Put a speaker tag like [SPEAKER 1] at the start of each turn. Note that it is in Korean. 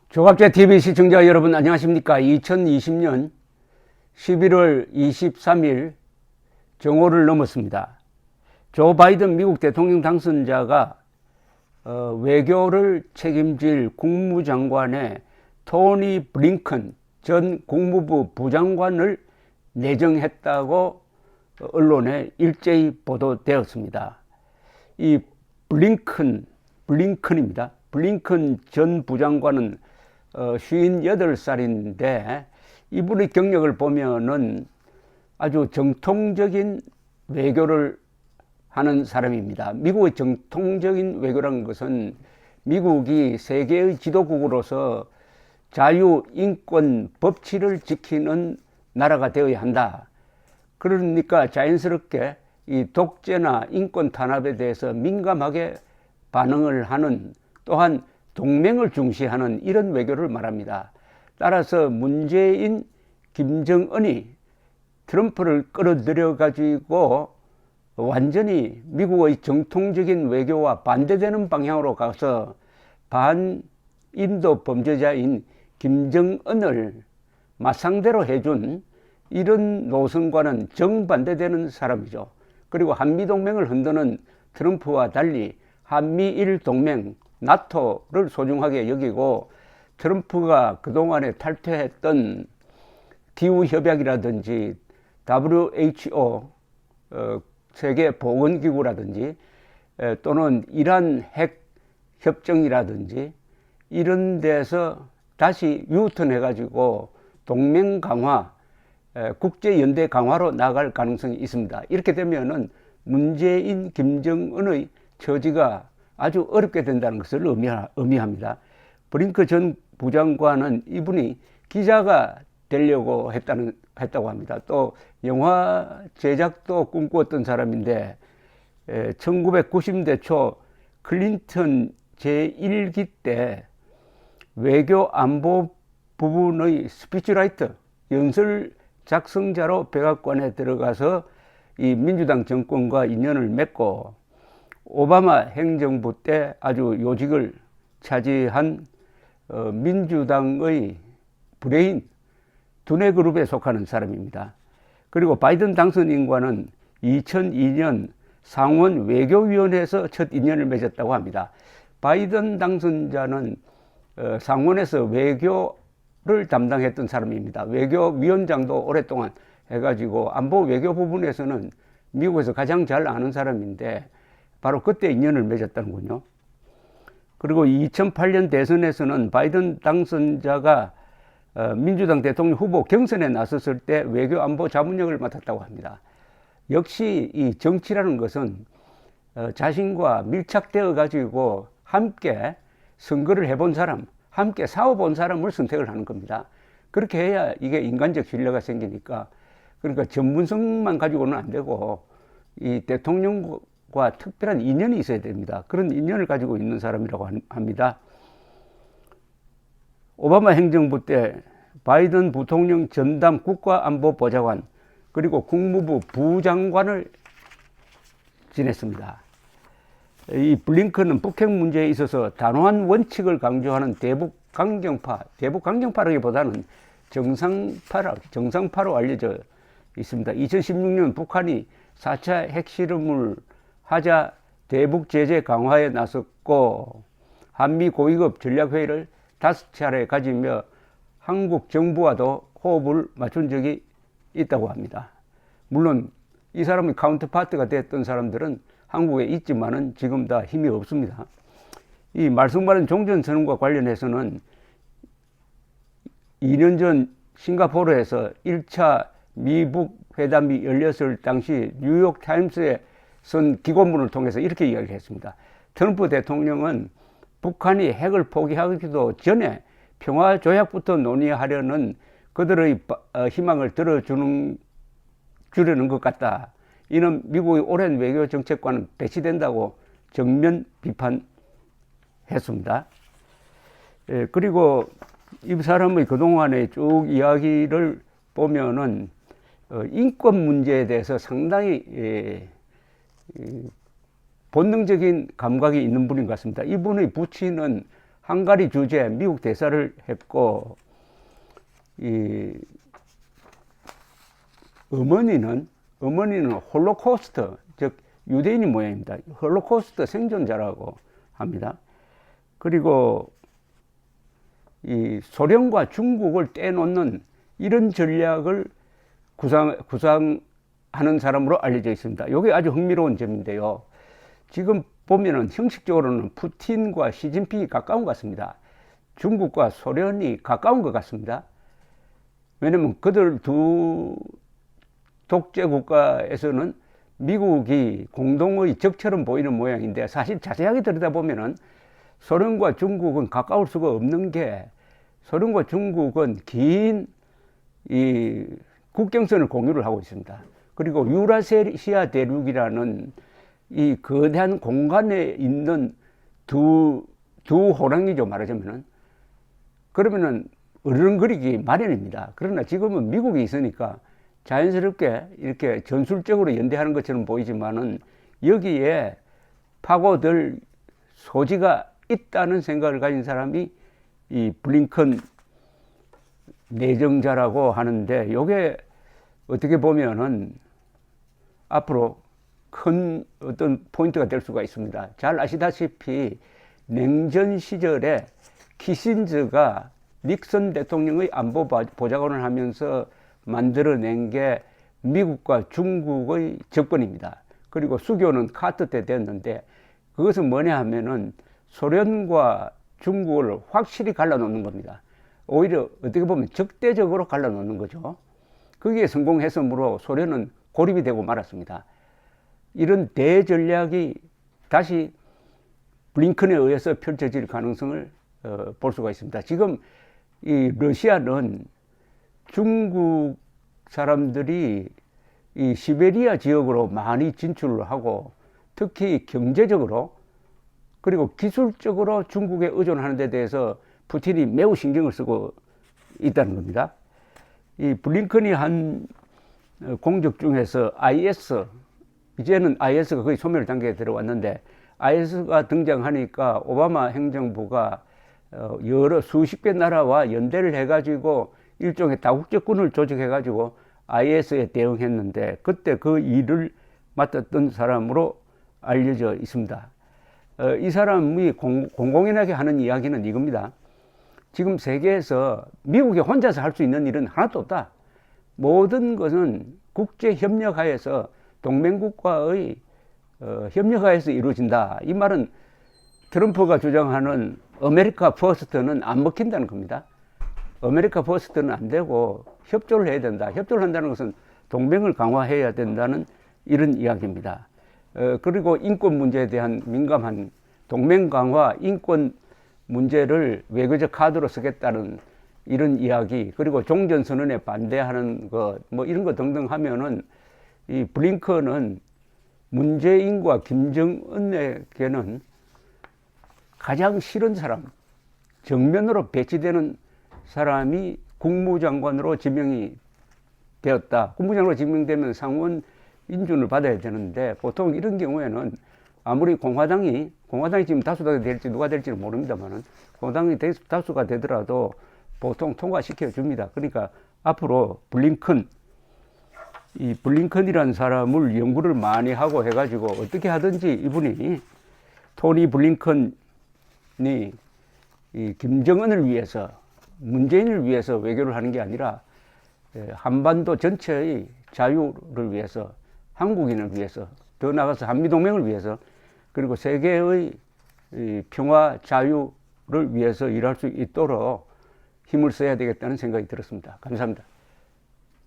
[SPEAKER 1] 조갑제TV 시청자 여러분 안녕하십니까. 2020년 11월 23일 정오를 넘었습니다. 조 바이든 미국 대통령 당선자가 외교를 책임질 국무장관의 토니 블링컨 전 국무부 부장관을 내정했다고 언론에 일제히 보도되었습니다. 이 블링컨입니다. 블링컨 전 부장관은 58살인데 이분의 경력을 보면은 아주 정통적인 외교를 하는 사람입니다. 미국의 정통적인 외교라는 것은 미국이 세계의 지도국으로서 자유, 인권, 법치를 지키는 나라가 되어야 한다. 그러니까 자연스럽게 이 독재나 인권 탄압에 대해서 민감하게 반응을 하는, 또한 동맹을 중시하는 이런 외교를 말합니다. 따라서 문재인, 김정은이 트럼프를 끌어들여 가지고 완전히 미국의 정통적인 외교와 반대되는 방향으로 가서 반인도 범죄자인 김정은을 맞상대로 해준 이런 노선과는 정반대되는 사람이죠. 그리고 한미동맹을 흔드는 트럼프와 달리 한미일 동맹, 나토를 소중하게 여기고 트럼프가 그동안에 탈퇴했던 기후협약이라든지 WHO 세계보건기구라든지 또는 이란 핵협정이라든지 이런 데서 다시 유턴해 가지고 동맹 강화, 국제연대 강화로 나갈 가능성이 있습니다. 이렇게 되면은 문재인, 김정은의 처지가 아주 어렵게 된다는 것을 의미합니다. 블링컨 전 부장관은 이분이 기자가 되려고 했다고 합니다. 또 영화 제작도 꿈꾸었던 사람인데 1990년대 초 클린턴 제1기 때 외교 안보 부분의 스피치라이터, 연설 작성자로 백악관에 들어가서 이 민주당 정권과 인연을 맺고 오바마 행정부 때 아주 요직을 차지한 민주당의 브레인 두뇌 그룹에 속하는 사람입니다. 그리고 바이든 당선인과는 2002년 상원 외교위원회에서 첫 인연을 맺었다고 합니다. 바이든 당선자는 상원에서 외교를 담당했던 사람입니다. 외교위원장도 오랫동안 해가지고 안보 외교 부분에서는 미국에서 가장 잘 아는 사람인데 바로 그때 인연을 맺었다는군요. 그리고 2008년 대선에서는 바이든 당선자가 민주당 대통령 후보 경선에 나섰을 때 외교 안보 자문역을 맡았다고 합니다. 역시 이 정치라는 것은 자신과 밀착되어 가지고 함께 선거를 해본 사람, 함께 싸워본 사람을 선택을 하는 겁니다. 그렇게 해야 이게 인간적 신뢰가 생기니까, 그러니까 전문성만 가지고는 안 되고 이 대통령과 특별한 인연이 있어야 됩니다. 그런 인연을 가지고 있는 사람이라고 합니다. 오바마 행정부 때 바이든 부통령 전담 국가안보보좌관 그리고 국무부 부장관을 지냈습니다. 이 블링컨은 북핵 문제에 있어서 단호한 원칙을 강조하는 대북 강경파라기보다는 정상파로 알려져 있습니다. 2016년 북한이 4차 핵실험을 하자 대북 제재 강화에 나섰고 한미 고위급 전략회의를 5차례 가지며 한국 정부와도 호흡을 맞춘 적이 있다고 합니다. 물론 이 사람이 카운터파트가 됐던 사람들은 한국에 있지만은 지금 다 힘이 없습니다. 이 말씀 많은 종전선언과 관련해서는 2년 전 싱가포르에서 1차 미북 회담이 열렸을 당시 뉴욕 타임스에 쓴 기고문을 통해서 이렇게 이야기를 했습니다. 트럼프 대통령은 북한이 핵을 포기하기도 전에 평화조약부터 논의하려는 그들의 희망을 들어주려는 것 같다. 이는 미국의 오랜 외교 정책과는 배치된다고 정면 비판했습니다. 그리고 이 사람의 그동안의 쭉 이야기를 보면은 인권 문제에 대해서 상당히 본능적인 감각이 있는 분인 것 같습니다. 이분의 부친은 헝가리 주재 미국 대사를 했고, 이 어머니는 홀로코스트, 즉 유대인인 모양입니다. 홀로코스트 생존자라고 합니다. 그리고 이 소련과 중국을 떼놓는 이런 전략을 구상하는 사람으로 알려져 있습니다. 이게 아주 흥미로운 점인데요. 지금 보면은 형식적으로는 푸틴과 시진핑이 가까운 것 같습니다. 중국과 소련이 가까운 것 같습니다. 왜냐면 그들 두 독재 국가에서는 미국이 공동의 적처럼 보이는 모양인데, 사실 자세하게 들여다보면은 소련과 중국은 가까울 수가 없는 게, 소련과 중국은 긴 이 국경선을 공유를 하고 있습니다. 그리고 유라시아 대륙이라는 이 거대한 공간에 있는 두 호랑이죠, 말하자면은. 그러면은 어른거리기 마련입니다. 그러나 지금은 미국이 있으니까 자연스럽게 이렇게 전술적으로 연대하는 것처럼 보이지만은 여기에 파고들 소지가 있다는 생각을 가진 사람이 이 블링컨 내정자라고 하는데, 요게 어떻게 보면은 앞으로 큰 어떤 포인트가 될 수가 있습니다. 잘 아시다시피 냉전 시절에 키신저가 닉슨 대통령의 안보 보좌관을 하면서 만들어낸 게 미국과 중국의 접근입니다. 그리고 수교는 카터 때 됐는데, 그것은 뭐냐 하면은 소련과 중국을 확실히 갈라놓는 겁니다. 오히려 어떻게 보면 적대적으로 갈라놓는 거죠. 거기에 성공했으므로 소련은 고립이 되고 말았습니다. 이런 대전략이 다시 블링컨에 의해서 펼쳐질 가능성을 볼 수가 있습니다. 지금 이 러시아는 중국 사람들이 이 시베리아 지역으로 많이 진출을 하고, 특히 경제적으로 그리고 기술적으로 중국에 의존하는 데 대해서 푸틴이 매우 신경을 쓰고 있다는 겁니다. 이 블링컨이 한 공적 중에서 IS, 이제는 IS가 거의 소멸 단계에 들어왔는데, IS가 등장하니까 오바마 행정부가 여러 수십 개 나라와 연대를 해가지고 일종의 다국적군을 조직해가지고 IS에 대응했는데, 그때 그 일을 맡았던 사람으로 알려져 있습니다. 이 사람이 공공연하게 하는 이야기는 이겁니다. 지금 세계에서 미국이 혼자서 할 수 있는 일은 하나도 없다. 모든 것은 국제 협력하에서, 동맹국과의 협력하에서 이루어진다. 이 말은 트럼프가 주장하는 아메리카 퍼스트는 안 먹힌다는 겁니다. 아메리카 퍼스트는 안 되고 협조를 해야 된다. 협조를 한다는 것은 동맹을 강화해야 된다는 이런 이야기입니다. 그리고 인권 문제에 대한 민감한 동맹 강화, 인권 문제를 외교적 카드로 쓰겠다는 이런 이야기, 그리고 종전선언에 반대하는 것, 뭐 이런 거 등등 하면은 이 블링컨은 문재인과 김정은에게는 가장 싫은 사람, 정면으로 배치되는 사람이 국무장관으로 지명이 되었다. 국무장관으로 지명되면 상원 인준을 받아야 되는데, 보통 이런 경우에는 아무리 공화당이 지금 다수가 될지 누가 될지는 모릅니다만은, 공화당이 다수가 되더라도 보통 통과시켜 줍니다. 그러니까 앞으로 이 블링컨이라는 사람을 연구를 많이 하고 해가지고 어떻게 하든지 이분이, 토니 블링컨이 이 김정은을 위해서, 문재인을 위해서 외교를 하는 게 아니라 한반도 전체의 자유를 위해서, 한국인을 위해서, 더 나아가서 한미동맹을 위해서, 그리고 세계의 평화, 자유를 위해서 일할 수 있도록 힘을 써야 되겠다는 생각이 들었습니다. 감사합니다.